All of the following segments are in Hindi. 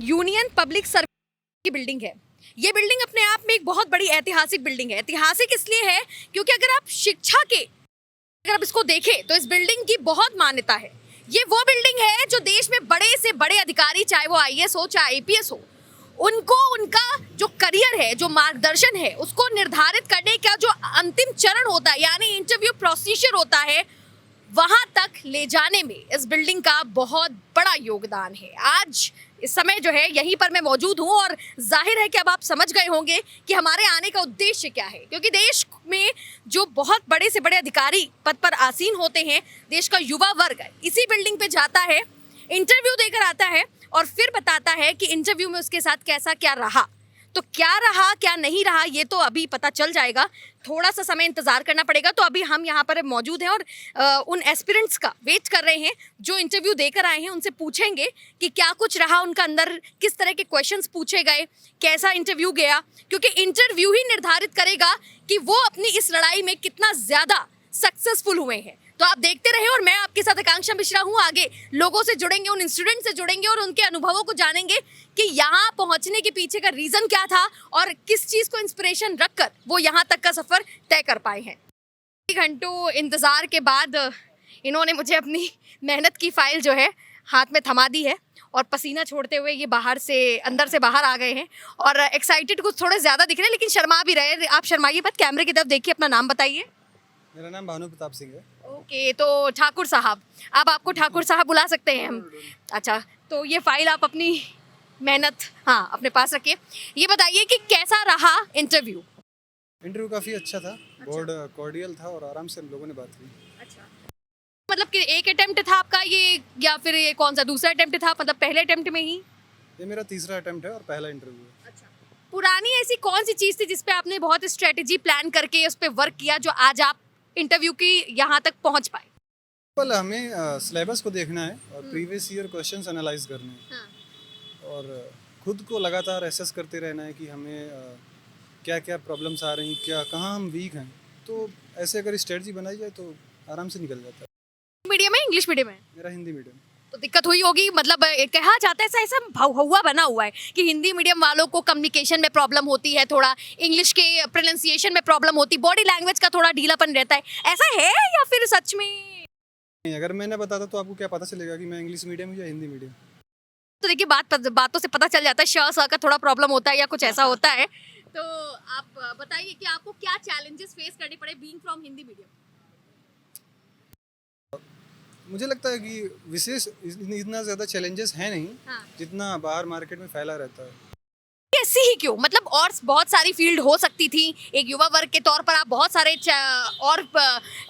यूनियन पब्लिक सर्विस की बिल्डिंग है। ये बिल्डिंग अपने आप में एक बहुत बड़ी ऐतिहासिक बिल्डिंग है। ऐतिहासिक इसलिए है क्योंकि अगर आप शिक्षा के अगर आप इसको देखें तो इस बिल्डिंग की बहुत मान्यता है। ये वो बिल्डिंग है जो देश में बड़े से बड़े अधिकारी, चाहे वो आईएएस हो चाहे आईपीएस हो, उनको उनका जो करियर है, जो मार्गदर्शन है, उसको निर्धारित करने का जो अंतिम चरण होता है, यानी इंटरव्यू प्रोसीजर होता है, वहां तक ले जाने में इस बिल्डिंग का बहुत बड़ा योगदान है। आज इस समय जो है यहीं पर मैं मौजूद हूं और जाहिर है कि अब आप समझ गए होंगे कि हमारे आने का उद्देश्य क्या है, क्योंकि देश में जो बहुत बड़े से बड़े अधिकारी पद पर आसीन होते हैं, देश का युवा वर्ग इसी बिल्डिंग पे जाता है, इंटरव्यू देकर आता है और फिर बताता है कि इंटरव्यू में उसके साथ कैसा क्या रहा। तो क्या रहा क्या नहीं रहा ये तो अभी पता चल जाएगा, थोड़ा सा समय इंतजार करना पड़ेगा। तो अभी हम यहाँ पर मौजूद हैं और उन एस्पिरेंट्स का वेट कर रहे हैं जो इंटरव्यू देकर आए हैं। उनसे पूछेंगे कि क्या कुछ रहा उनका अंदर, किस तरह के क्वेश्चंस पूछे गए, कैसा इंटरव्यू गया, क्योंकि इंटरव्यू ही निर्धारित करेगा कि वो अपनी इस लड़ाई में कितना ज़्यादा सक्सेसफुल हुए हैं। तो आप देखते रहे और मैं आपके साथ आकांक्षा मिश्रा हूँ। आगे लोगों से जुड़ेंगे, उन स्टूडेंट से जुड़ेंगे और उनके अनुभवों को जानेंगे कि यहाँ पहुँचने के पीछे का रीज़न क्या था और किस चीज़ को इंस्पिरेशन रखकर वो यहाँ तक का सफ़र तय कर पाए हैं। घंटों इंतज़ार के बाद इन्होंने मुझे अपनी मेहनत की फाइल जो है हाथ में थमा दी है और पसीना छोड़ते हुए ये बाहर से अंदर से बाहर आ गए हैं और एक्साइटेड कुछ थोड़े ज़्यादा दिख रहे हैं, लेकिन शर्मा भी रहे। आप शर्माइए मत, कैमरे की तरफ देखिए, अपना नाम बताइए। मेरा नाम भानु प्रताप सिंह है। ओके, तो ठाकुर साहब, अब आपको ठाकुर साहब बुला सकते हैं हम। अच्छा, तो ये फाइल आप अपनी मेहनत अपने पास रखिए। ये बताइए कि कैसा रहा इंटरव्यू? इंटरव्यू काफ़ी अच्छा था, बहुत कॉर्डियल था और आराम से हम लोगों ने बात की। अच्छा, मतलब कि एक अटेम्प्ट था आपका ये या फिर ये कौन सा दूसरा अटेम्प्ट था, मतलब पहले अटेम्प्ट में ही? ये मेरा तीसरा अटेम्प्ट है और पहला इंटरव्यू है। अच्छा, पुरानी ऐसी कौन सी चीज़ थी जिसपे आपने बहुत स्ट्रेटेजी प्लान करके उस पर वर्क किया जो आज आप इंटरव्यू की यहाँ तक पहुँच पाए? पहले हमें सिलेबस को देखना है और प्रीवियस ईयर क्वेश्चंस एनालाइज करने हैं और खुद को लगातार एसेस करते रहना है कि हमें क्या क्या प्रॉब्लम्स आ रही हैं, क्या कहाँ हम वीक हैं। तो ऐसे अगर स्ट्रेटजी बनाई जाए तो आराम से निकल जाता है। मीडियम है, इंग्लिश मीडियम है? मेरा हिंदी मीडियम। तो दिक्कत हुई होगी, मतलब कहा जाता है ऐसा ऐसा भौवा बना हुआ है कि हिंदी मीडियम वालों को कम्युनिकेशन में प्रॉब्लम होती है, थोड़ा इंग्लिश के प्रोनाउंसिएशन में प्रॉब्लम होती है, बॉडी लैंग्वेज का थोड़ा ढीलापन रहता है, ऐसा है या फिर सच में? अगर मैंने बताता तो आपको क्या पता चलेगा कि मैं इंग्लिश मीडियम हूँ या हिंदी मीडियम? तो देखिए बातों से पता चल जाता है श स का थोड़ा प्रॉब्लम होता है या कुछ ऐसा होता है। तो आप बताइए कि आपको क्या चैलेंजेस फेस करने पड़े बीइंग फ्रॉम हिंदी मीडियम? मुझे लगता है कि विशेष इतना ज़्यादा चैलेंजेस है नहीं जितना बाहर मार्केट में फैला रहता है। ऐसी ही क्यों, मतलब और बहुत सारी फील्ड हो सकती थी। एक युवा वर्ग के तौर पर आप बहुत सारे और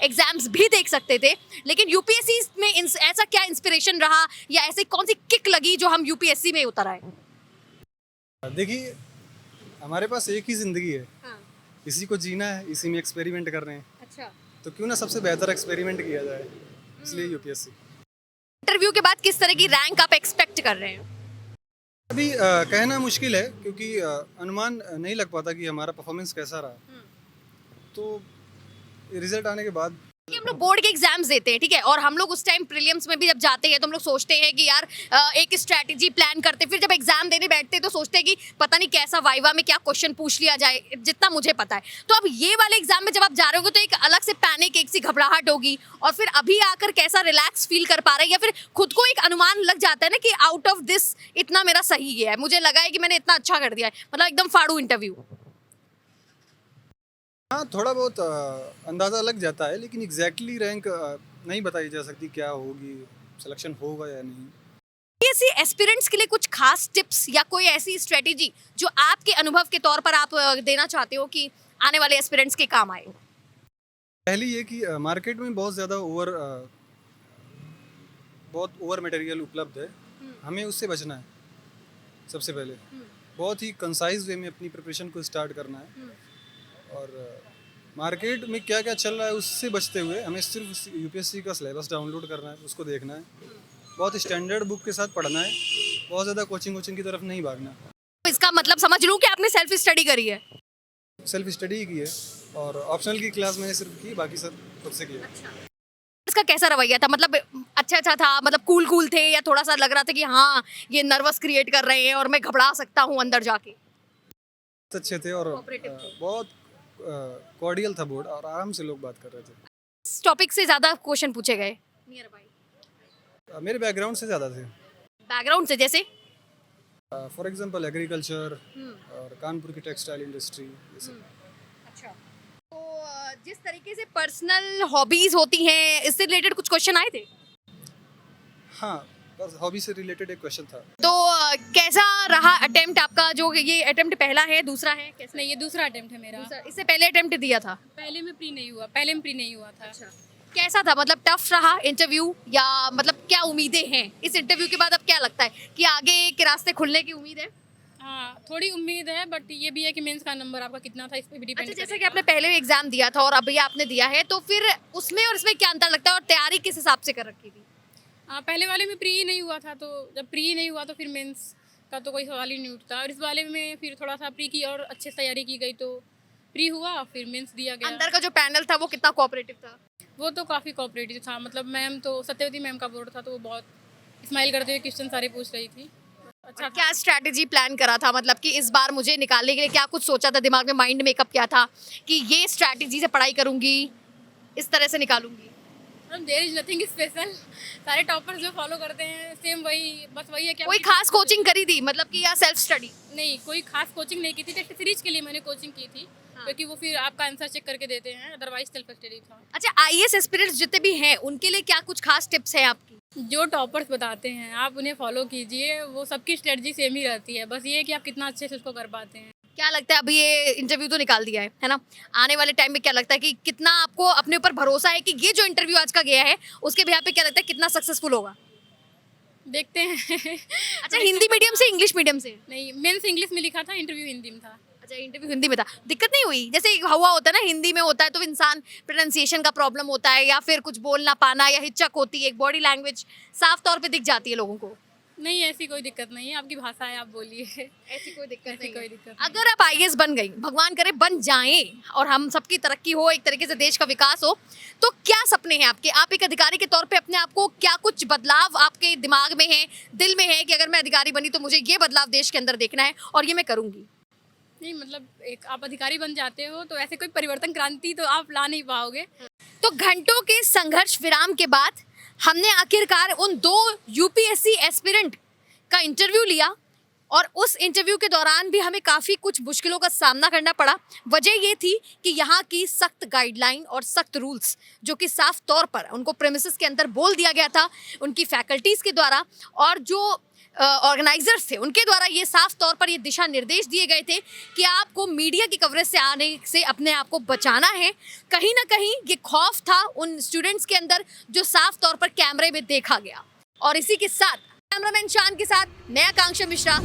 एग्जाम्स भी देख सकते थे, लेकिन यूपीएससी में ऐसा क्या इंस्पिरेशन रहा या ऐसी कौन सी किक लगी जो हम यूपीएससी में उतर आए? देखिए, हमारे पास एक ही ज़िंदगी है, इसी को जीना है, इसी में एक्सपेरिमेंट कर रहे हैं। अच्छा, तो क्यों ना सबसे बेहतर एक्सपेरिमेंट किया जाए, इसलिए यूपीएससी। इंटरव्यू के बाद किस तरह की रैंक आप एक्सपेक्ट कर रहे हैं? अभी कहना मुश्किल है क्योंकि अनुमान नहीं लग पाता कि हमारा परफॉर्मेंस कैसा रहा। तो रिजल्ट आने के बाद कि हम लोग बोर्ड के एग्जाम्स देते हैं, ठीक है, और हम लोग उस टाइम प्रीलिम्स में भी जब जाते हैं तो हम लोग सोचते हैं कि यार एक स्ट्रैटेजी प्लान करते, फिर जब एग्जाम देने बैठते हैं तो सोचते हैं कि पता नहीं कैसा वाइवा में क्या क्वेश्चन पूछ लिया जाए, जितना मुझे पता है। तो अब ये वाले एग्जाम में जब आप जा रहे होगे तो एक अलग से पैनिक, एक सी घबराहट होगी, और फिर अभी आकर कैसा रिलैक्स फील कर पा रहे हैं या फिर खुद को एक अनुमान लग जाता है ना कि आउट ऑफ दिस इतना मेरा सही गया है, मुझे लगा है कि मैंने इतना अच्छा कर दिया है, मतलब एकदम फाड़ू इंटरव्यू? हाँ, थोड़ा बहुत अंदाज़ा लग जाता है, लेकिन एग्जैक्टली रैंक नहीं बताई जा सकती क्या होगी, सिलेक्शन होगा या नहीं। ऐसी एस्पिरेंट्स के लिए कुछ खास टिप्स या कोई ऐसी स्ट्रेटेजी जो आपके अनुभव के तौर पर आप देना चाहते हो कि आने वाले एस्पिरेंट्स के काम आए? पहली ये कि मार्केट में बहुत ज़्यादा बहुत ओवर मटेरियल उपलब्ध है, हमें उससे बचना है। सबसे पहले बहुत ही कंसाइज वे में अपनी प्रिपरेशन को स्टार्ट करना है और मार्केट में क्या क्या चल रहा है उससे बचते हुए हमें सिर्फ यूपीएससी का सिलेबस डाउनलोड करना है, उसको देखना है, बहुत स्टैंडर्ड बुक के साथ पढ़ना है, बहुत ज़्यादा कोचिंग की तरफ नहीं भागना। इसका मतलब समझ लूं कि आपने सेल्फ स्टडी करी है? सेल्फ स्टडी ही की है और ऑप्शनल की क्लास मैंने सिर्फ की, बाकी सब खुद से किया। का कैसा रवैया था? मतलब अच्छा था, मतलब कूल थे, या थोड़ा सा लग रहा था कि हाँ ये नर्वस क्रिएट कर रहे हैं और मैं घबरा सकता हूँ अंदर जाके? बहुत अच्छे थे और Cooperative थे। बहुत कॉर्डियल था बोर्ड और आराम से लोग बात कर रहे थे। इस टॉपिक से ज्यादा क्वेश्चन पूछे गए नियर बाय? मेरे बैकग्राउंड से ज़्यादा थे। बैकग्राउंड से जैसे? फॉर एग्जांपल एग्रीकल्चर और कानपुर की टेक्सटाइल इंडस्ट्री ये सब। अच्छा, तो जिस तरीके से पर्सनल हॉबीज होती हैं, इससे रिलेटेड कुछ क्वेश्चन आए थे? हाँ, बस हॉबी से रिलेटेड एक क्वेश्चन था। तो कैसा रहा अटेम्प्ट आपका? जो ये अटेम्प्ट पहला है, दूसरा है, कैसा? नहीं, ये दूसरा अटेम्प्ट है मेरा। इससे पहले अटेम्प्ट दिया था? पहले में प्री नहीं हुआ, पहले में प्री नहीं हुआ था। अच्छा, कैसा था? मतलब टफ रहा इंटरव्यू, या मतलब क्या उम्मीदें हैं इस इंटरव्यू के बाद? अब क्या लगता है कि आगे के रास्ते खुलने की उम्मीद है? हाँ, थोड़ी उम्मीद है, बट ये भी है कि मेंस का नंबर आपका कितना था इस पे भी डिपेंड अच्छा, जैसे कि आपने पहले एग्जाम दिया था और अभी आपने दिया है, तो फिर उसमें और इसमें क्या अंतर लगता है, और तैयारी किस हिसाब से कर रखी थी? पहले वाले में प्री नहीं हुआ था, तो जब प्री नहीं हुआ तो फिर मेंस का तो कोई सवाल ही नहीं उठता, और इस वाले में फिर थोड़ा सा प्री की और अच्छे से तैयारी की गई तो प्री हुआ, फिर मेंस दिया गया। अंदर का जो पैनल था वो कितना कोऑपरेटिव था? वो तो काफ़ी कोऑपरेटिव था, मतलब मैम तो सत्यवती मैम का बोर्ड था, तो वो बहुत स्माइल करते हुए क्वेश्चन सारे पूछ रही थी। अच्छा था। क्या स्ट्रैटेजी प्लान करा था, मतलब कि इस बार मुझे निकालने के लिए क्या कुछ सोचा था दिमाग में, माइंड मेकअप क्या था कि ये स्ट्रैटेजी से पढ़ाई करूंगी, इस तरह से निकालूंगी? देयर इज नथिंग स्पेशल, सारे टॉपर्स जो फॉलो करते हैं सेम वही, बस वही है कि कोई आपकी- खास कोचिंग करी थी, मतलब कि या सेल्फ स्टडी? नहीं, कोई खास कोचिंग नहीं की थी, टेस्ट सीरीज के लिए मैंने कोचिंग की थी, क्योंकि वो फिर आपका आंसर चेक करके देते हैं, अदरवाइज सेल्फ स्टडी था। अच्छा, आईएएस एस्पिरेंट्स जितने भी हैं उनके लिए क्या कुछ खास टिप्स हैं आपकी? जो टॉपर्स बताते हैं आप उन्हें फॉलो कीजिए, वो सबकी स्ट्रेटजी सेम ही रहती है, बस ये है कि आप कितना अच्छे से उसको कर पाते हैं। क्या लगता है, अभी ये इंटरव्यू तो निकाल दिया है ना, आने वाले टाइम में क्या लगता है कि कितना आपको अपने ऊपर भरोसा है कि ये जो इंटरव्यू आज का गया है उसके बिहार पे क्या लगता है कितना सक्सेसफुल होगा? देखते हैं। अच्छा, हिंदी मीडियम से इंग्लिश मीडियम से? नहीं, मेंस इंग्लिश में लिखा था, इंटरव्यू हिंदी में था। अच्छा, इंटरव्यू हिंदी में था, दिक्कत नहीं हुई? जैसे हुआ होता है ना, हिंदी में होता है तो इंसान प्रोनाउंसिएशन का प्रॉब्लम होता है, या फिर कुछ बोल ना पाना, या हिचक होती है, एक बॉडी लैंग्वेज साफ तौर पे दिख जाती है लोगों को। नहीं, ऐसी कोई दिक्कत नहीं है, आपकी भाषा है, आप बोलिए। ऐसी कोई दिक्कत ऐसी कोई दिक्कत नहीं। अगर आप आईएएस बन गई, भगवान करे बन जाएं, और हम सबकी तरक्की हो, एक तरीके से देश का विकास हो, तो क्या सपने हैं आपके? आप एक अधिकारी के तौर पे अपने आप को क्या कुछ बदलाव आपके दिमाग में है, दिल में है कि अगर मैं अधिकारी बनी तो मुझे ये बदलाव देश के अंदर देखना है और ये मैं करूंगी? नहीं, मतलब एक आप अधिकारी बन जाते हो तो ऐसे कोई परिवर्तन क्रांति तो आप ला नहीं पाओगे। तो घंटों के संघर्ष विराम के बाद हमने आखिरकार उन 2 यूपीएससी एस्पिरेंट का इंटरव्यू लिया, और उस इंटरव्यू के दौरान भी हमें काफ़ी कुछ मुश्किलों का सामना करना पड़ा। वजह ये थी कि यहाँ की सख्त गाइडलाइन और सख्त रूल्स, जो कि साफ तौर पर उनको प्रेमिसेस के अंदर बोल दिया गया था उनकी फैकल्टीज़ के द्वारा, और जो ऑर्गेनाइजर्स थे उनके द्वारा ये साफ तौर पर ये दिशा निर्देश दिए गए थे कि आपको मीडिया की कवरेज से आने से अपने आप को बचाना है। कहीं ना कहीं ये खौफ था उन स्टूडेंट्स के अंदर जो साफ तौर पर कैमरे में देखा गया। और इसी के साथ कैमरामैन शान के साथ मैं आकांक्षा मिश्रा,